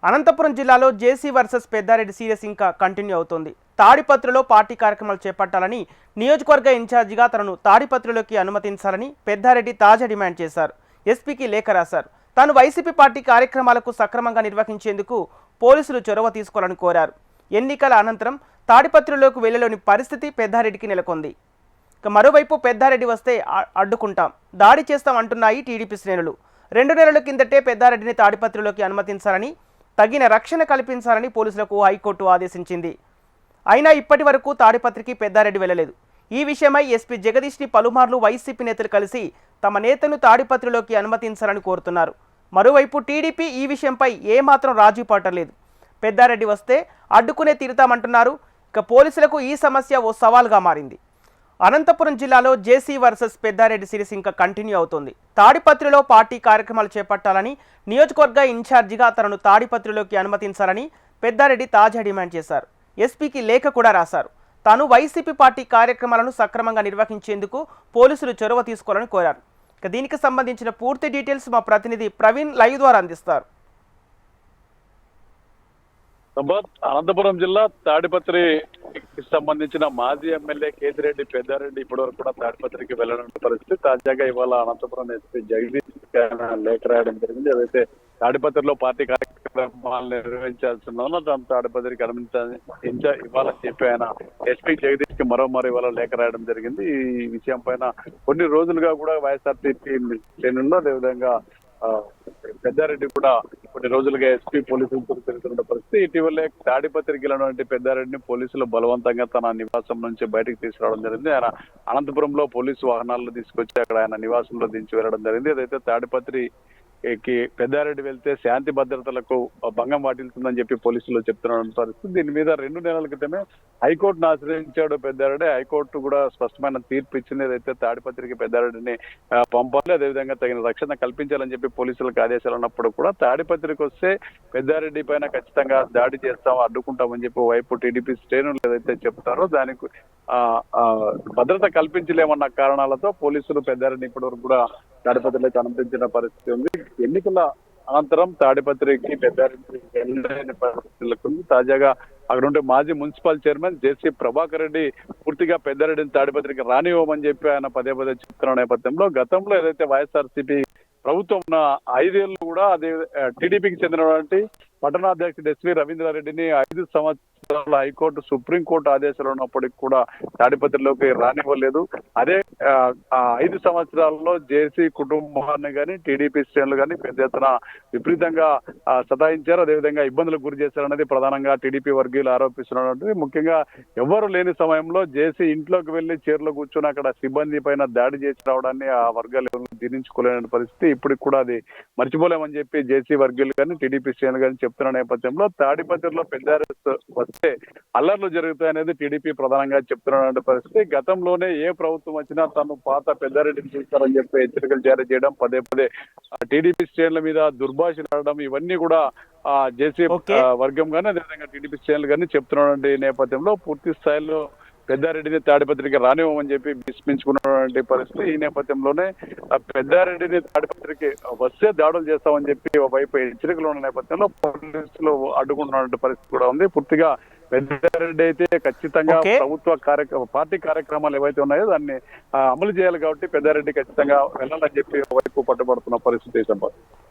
అనంతపురం జిల్లాలో జేసీ versus Peddareddy serious ఇంకా continue అవుతోంది. తాడిపత్రిలో పార్టీ కార్యక్రమాలు చేపట్టాలని నియోజకవర్గ ఇన్ఛార్జిగా తనను తాడిపత్రిలోకి అనుమతించాలని పెద్దారెడ్డి తాజా డిమాండ్ చేశారు. ఎస్పీకి లేఖ రాశారు. తాను వైసీపీ పార్టీ కార్యక్రమాలకు సక్రమంగా నిర్వహించేందుకు పోలీసులు చొరవ తీసుకోవాలని కోరారు. ఎన్నికల అనంతరం తాడిపత్రిలోకి వెళ్లలేని పరిస్థితి పెద్దారెడ్డికి నెలకొంది. మరోవైపు పెద్దారెడ్డి వస్తే అడ్డుకుంటాం, దాడి చేస్తాం అంటున్నాయి టీడీపీ శ్రేణులు. 2 నెలల కిందటే పెద్దారెడ్డిని తాడిపత్రిలోకి అనుమతించాలని, తగిన రక్షణ కల్పించాలని పోలీసులకు హైకోర్టు ఆదేశించింది. అయినా ఇప్పటి వరకు తాడిపత్రికి పెద్దారెడ్డి వెళ్లలేదు. ఈ విషయమై ఎస్పీ జగదీష్ని పలుమార్లు వైసీపీ నేతలు కలిసి తమ నేతను తాడిపత్రిలోకి అనుమతించాలని కోరుతున్నారు. మరోవైపు టీడీపీ ఈ విషయంపై ఏమాత్రం రాజీ పడలేదు. పెద్దారెడ్డి వస్తే అడ్డుకునే తీరుతామంటున్నారు. పోలీసులకు ఈ సమస్య ఓ సవాల్గా మారింది. అనంతపురం జిల్లాలో జేసీ వర్సెస్ పెద్దారెడ్డి సిరీస్ ఇంకా కంటిన్యూ అవుతోంది. తాడిపత్రిలో పార్టీ కార్యక్రమాలు చేపట్టాలని, నియోజకవర్గ ఇన్ఛార్జిగా తనను తాడిపత్రిలోకి అనుమతించాలని పెద్దారెడ్డి తాజా డిమాండ్ చేశారు. ఎస్పీకి లేఖ కూడా రాశారు. తాను వైసీపీ పార్టీ కార్యక్రమాలను సక్రమంగా నిర్వహించేందుకు పోలీసులు చొరవ తీసుకోవాలని కోరారు. దీనికి సంబంధించిన పూర్తి డీటెయిల్స్ మా ప్రతినిధి ప్రవీణ్ లైవ్ ద్వారా అందిస్తారు. అనంతపురం జిల్లా తాడిపత్రికి సంబంధించిన మాజీ ఎమ్మెల్యే కేతిరెడ్డి పెద్దారెడ్డి ఇప్పటివరకు కూడా తాడిపత్రికి వెళ్ళడం పరిస్థితి. తాజాగా ఇవాళ అనంతపురం ఎస్పీ జగదీష్ లేఖ రాయడం జరిగింది. ఏదైతే తాడిపత్రిలో పార్టీ కార్యక్రమాలు నిర్వహించాల్సిన దాని తాడిపత్రికి ఇవ్వాలని చెప్పి ఆయన ఎస్పీ జగదీష్ కి మరోమారు ఇవాళ లేఖ రాయడం జరిగింది. ఈ విషయం పైన కొన్ని రోజులుగా కూడా వైఎస్ఆర్సీపీ శ్రేణుల్లో అదేవిధంగా పెద్దారెడ్డి కూడా కొన్ని రోజులుగా ఎస్పీ పోలీసులతో తిరుగుతున్న పరిస్థితి. ఇటీవలే తాడిపత్రికి వెళ్ళినటువంటి పెద్దారెడ్డిని పోలీసులు బలవంతంగా తన నివాసం నుంచి బయటకు తీసుకురావడం జరిగింది. ఆయన అనంతపురంలో పోలీసు వాహనాల్లో తీసుకొచ్చి అక్కడ ఆయన నివాసంలో దించి వెళ్ళడం జరిగింది. ఏదైతే తాడిపత్రికి పెద్దారెడ్డి వెళ్తే శాంతి భద్రతలకు భంగం వాటిల్తుందని చెప్పి పోలీసులు చెప్తున్న పరిస్థితి. దీని మీద 2 నెలల క్రితమే హైకోర్టును ఆశ్రయించాడు పెద్దారెడ్డి. హైకోర్టు కూడా స్పష్టమైన తీర్పు ఇచ్చింది. ఏదైతే తాడిపత్రికి పెద్దారెడ్డిని పంపాలి, అదేవిధంగా తగిన రక్షణ కల్పించాలని చెప్పి పోలీసులకు ఆదేశాలు ఉన్నప్పుడు కూడా తాడిపత్రికి వస్తే పెద్దారెడ్డి పైన ఖచ్చితంగా దాడి చేస్తాం, అడ్డుకుంటామని చెప్పి వైపు టీడీపీ శ్రేణులు ఏదైతే చెప్తారో దానికి భద్రత కల్పించలేమన్న కారణాలతో పోలీసులు పెద్దారెడ్డిని ఇప్పటివరకు కూడా తాడిపత్రిలోకి అనుమతించిన పరిస్థితి ఉంది. ఎన్నికల అనంతరం తాడిపత్రికి పెద్దారెడ్డి వెళ్ళలేని పరిస్థితులకు తాజాగా అక్కడ ఉండే మాజీ మున్సిపల్ చైర్మన్ జేసీ ప్రభాకర్ రెడ్డి పూర్తిగా పెద్దారెడ్డిని తాడిపత్రికి రానివ్వమని చెప్పి ఆయన పదే చెప్తున్న నేపథ్యంలో గతంలో ఏదైతే వైఎస్ఆర్సీపీ ప్రభుత్వం 5 ఏళ్ళు కూడా అదే టీడీపీకి చెందినటువంటి పట్టణాధ్యక్షుడు ఎస్వి రవీంద్రారెడ్డిని 5 సంవత్సరాల హైకోర్టు సుప్రీంకోర్టు ఆదేశాలు ఉన్నప్పటికీ కూడా తాడిపత్రిలోకి రానివ్వలేదు. అదే 5 సంవత్సరాల్లో జేసీ కుటుంబాన్ని కానీ టీడీపీ శ్రేణులు కానీ పెద్ద ఎత్తున విపరీతంగా సతాయించారు, అదేవిధంగా ఇబ్బందులకు గురి చేశారనేది ప్రధానంగా టీడీపీ వర్గీయులు ఆరోపిస్తున్నటువంటి. ముఖ్యంగా ఎవరు లేని సమయంలో జేసీ ఇంట్లోకి వెళ్లి చైర్లో కూర్చొని అక్కడ సిబ్బంది పైన దాడి చేసి రావడాన్ని ఆ వర్గాలు జీర్ణించుకోలేని పరిస్థితి. ఇప్పటికి కూడా అది మర్చిపోలేమని చెప్పి జేసీ వర్గీయులు కానీ టీడీపీ శ్రేణులు కానీ చెప్తున్న నేపథ్యంలో తాడిపత్రిలో పెద్దారెడ్డి వస్తే అల్లర్లు జరుగుతాయనేది టీడీపీ ప్రధానంగా చెప్తున్న పరిస్థితి. గతంలోనే ఏ ప్రభుత్వం వచ్చినా తను పాత పెద్దారెడ్డిని చూస్తారని చెప్పి హెచ్చరికలు జారీ చేయడం, పదే టీడీపీ శ్రేణుల మీద దుర్భాషలు ఆడడం, ఇవన్నీ కూడా జేసీ వర్గం కానీ అదేవిధంగా టీడీపీ శ్రేణులు కానీ చెప్తున్నటువంటి నేపథ్యంలో పూర్తి స్థాయిలో పెద్దారెడ్డిని తాడిపత్రికి రానివ్వమని చెప్పి విస్మించుకున్నటువంటి పరిస్థితి. ఈ నేపథ్యంలోనే పెద్దారెడ్డిని తాడిపత్రికి వస్తే దాడులు చేస్తామని చెప్పి వైపు హెచ్చరికలు ఉన్న నేపథ్యంలో పోలీసులు అడ్డుకుంటున్నటువంటి పరిస్థితి కూడా ఉంది. పూర్తిగా పెద్దారెడ్డి అయితే ఖచ్చితంగా ప్రభుత్వ పార్టీ కార్యక్రమాలు ఏవైతే ఉన్నాయో దాన్ని అమలు చేయాలి కాబట్టి పెద్దారెడ్డి ఖచ్చితంగా వెళ్ళాలని చెప్పి వైపు పట్టుబడుతున్న పరిస్థితి.